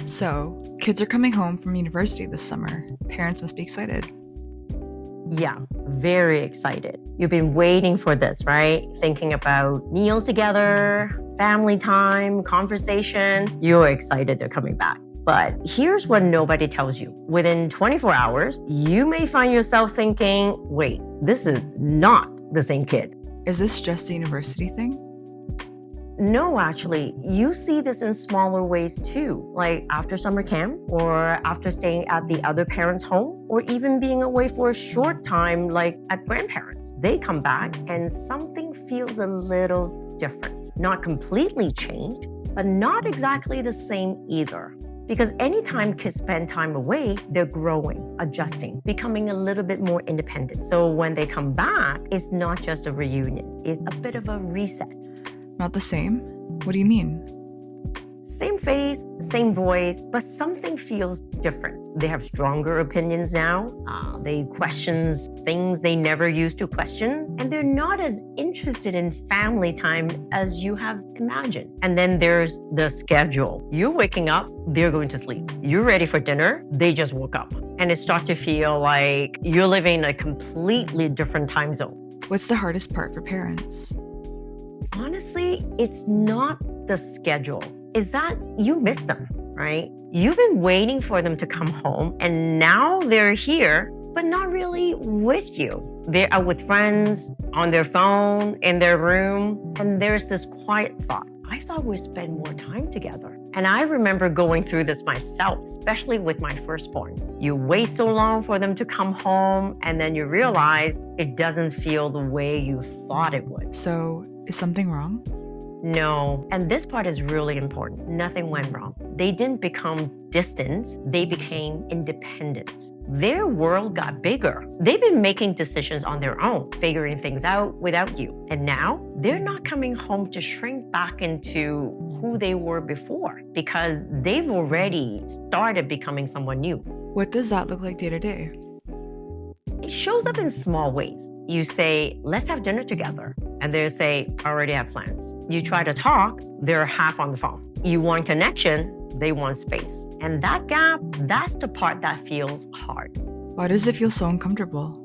So, kids are coming home from university this summer. Parents must be excited. Yeah, very excited. You've been waiting for this, right? Thinking about meals together, family time, conversation. You're excited they're coming back. But here's what nobody tells you. Within 24 hours, you may find yourself thinking, wait, this is not the same kid. Is this just a university thing? No, actually, you see this in smaller ways too, like after summer camp or after staying at the other parent's home or even being away for a short time like at grandparents. They come back and something feels a little different. Not completely changed, but not exactly the same either. Because anytime kids spend time away, they're growing, adjusting, becoming a little bit more independent. So when they come back, it's not just a reunion, it's a bit of a reset. Not the same? What do you mean? Same face, same voice, but something feels different. They have stronger opinions now. They question things they never used to question. And they're not as interested in family time as you have imagined. And then there's the schedule. You're waking up, they're going to sleep. You're ready for dinner, they just woke up. And it starts to feel like you're living in a completely different time zone. What's the hardest part for parents? Honestly, it's not the schedule. It's that you miss them, right? You've been waiting for them to come home and now they're here, but not really with you. They're out with friends, on their phone, in their room, and there's this quiet thought. I thought we'd spend more time together. And I remember going through this myself, especially with my firstborn. You wait so long for them to come home, and then you realize it doesn't feel the way you thought it would. So, is something wrong? No, and this part is really important. Nothing went wrong. They didn't become distant, they became independent. Their world got bigger. They've been making decisions on their own, figuring things out without you. And now they're not coming home to shrink back into who they were before because they've already started becoming someone new. What does that look like day to day? It shows up in small ways. You say, let's have dinner together. And they say, I already have plans. You try to talk, they're half on the phone. You want connection, they want space. And that gap, that's the part that feels hard. Why does it feel so uncomfortable?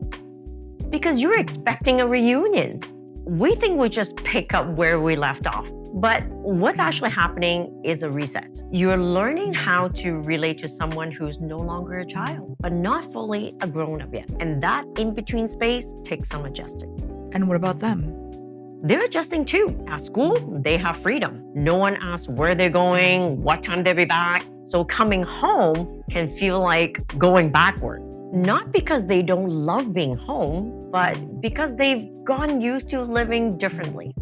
Because you're expecting a reunion. We think we just pick up where we left off. But what's actually happening is a reset. You're learning how to relate to someone who's no longer a child, but not fully a grown-up yet. And that in-between space takes some adjusting. And what about them? They're adjusting too. At school, they have freedom. No one asks where they're going, what time they'll be back. So coming home can feel like going backwards. Not because they don't love being home, but because they've gotten used to living differently.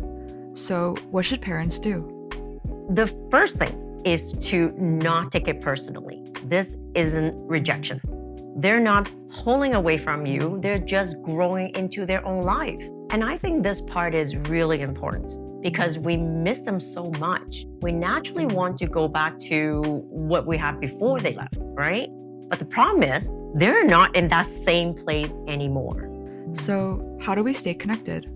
So, what should parents do? The first thing is to not take it personally. This isn't rejection. They're not pulling away from you. They're just growing into their own life. And I think this part is really important because we miss them so much. We naturally want to go back to what we had before they left, right? But the problem is they're not in that same place anymore. So, how do we stay connected?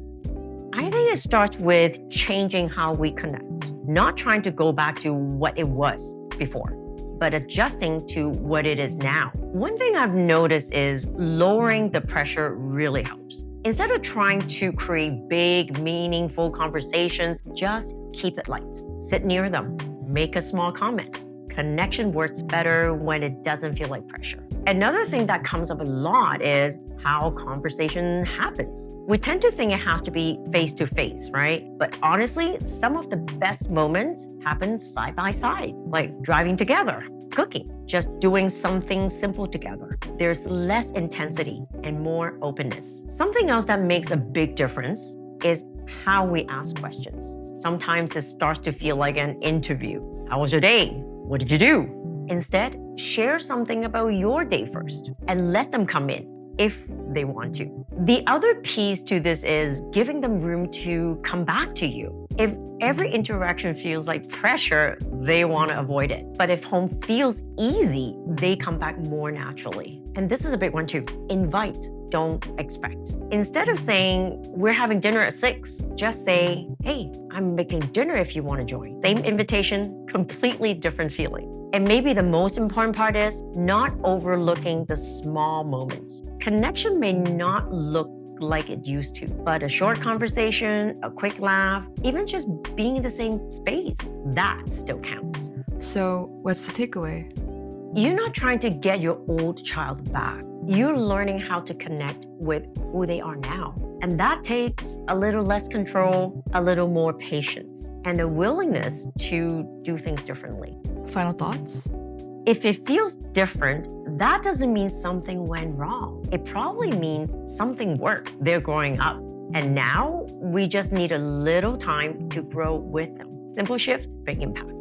I think it starts with changing how we connect, not trying to go back to what it was before, but adjusting to what it is now. One thing I've noticed is lowering the pressure really helps. Instead of trying to create big, meaningful conversations, just keep it light. Sit near them, make a small comment. Connection works better when it doesn't feel like pressure. Another thing that comes up a lot is how conversation happens. We tend to think it has to be face-to-face, right? But honestly, some of the best moments happen side by side, like driving together, cooking, just doing something simple together. There's less intensity and more openness. Something else that makes a big difference is how we ask questions. Sometimes it starts to feel like an interview. How was your day? What did you do? Instead, share something about your day first and let them come in if they want to. The other piece to this is giving them room to come back to you. If every interaction feels like pressure, they want to avoid it. But if home feels easy, they come back more naturally. And this is a big one too. Invite. don't expect. Instead of saying, we're having dinner at 6, just say, hey, I'm making dinner if you want to join. Same invitation, completely different feeling. And maybe the most important part is not overlooking the small moments. Connection may not look like it used to, but a short conversation, a quick laugh, even just being in the same space, that still counts. So, what's the takeaway? You're not trying to get your old child back. You're learning how to connect with who they are now. And that takes a little less control, a little more patience, and a willingness to do things differently. Final thoughts? If it feels different, that doesn't mean something went wrong. It probably means something worked. They're growing up. And now we just need a little time to grow with them. Simple shift, big impact.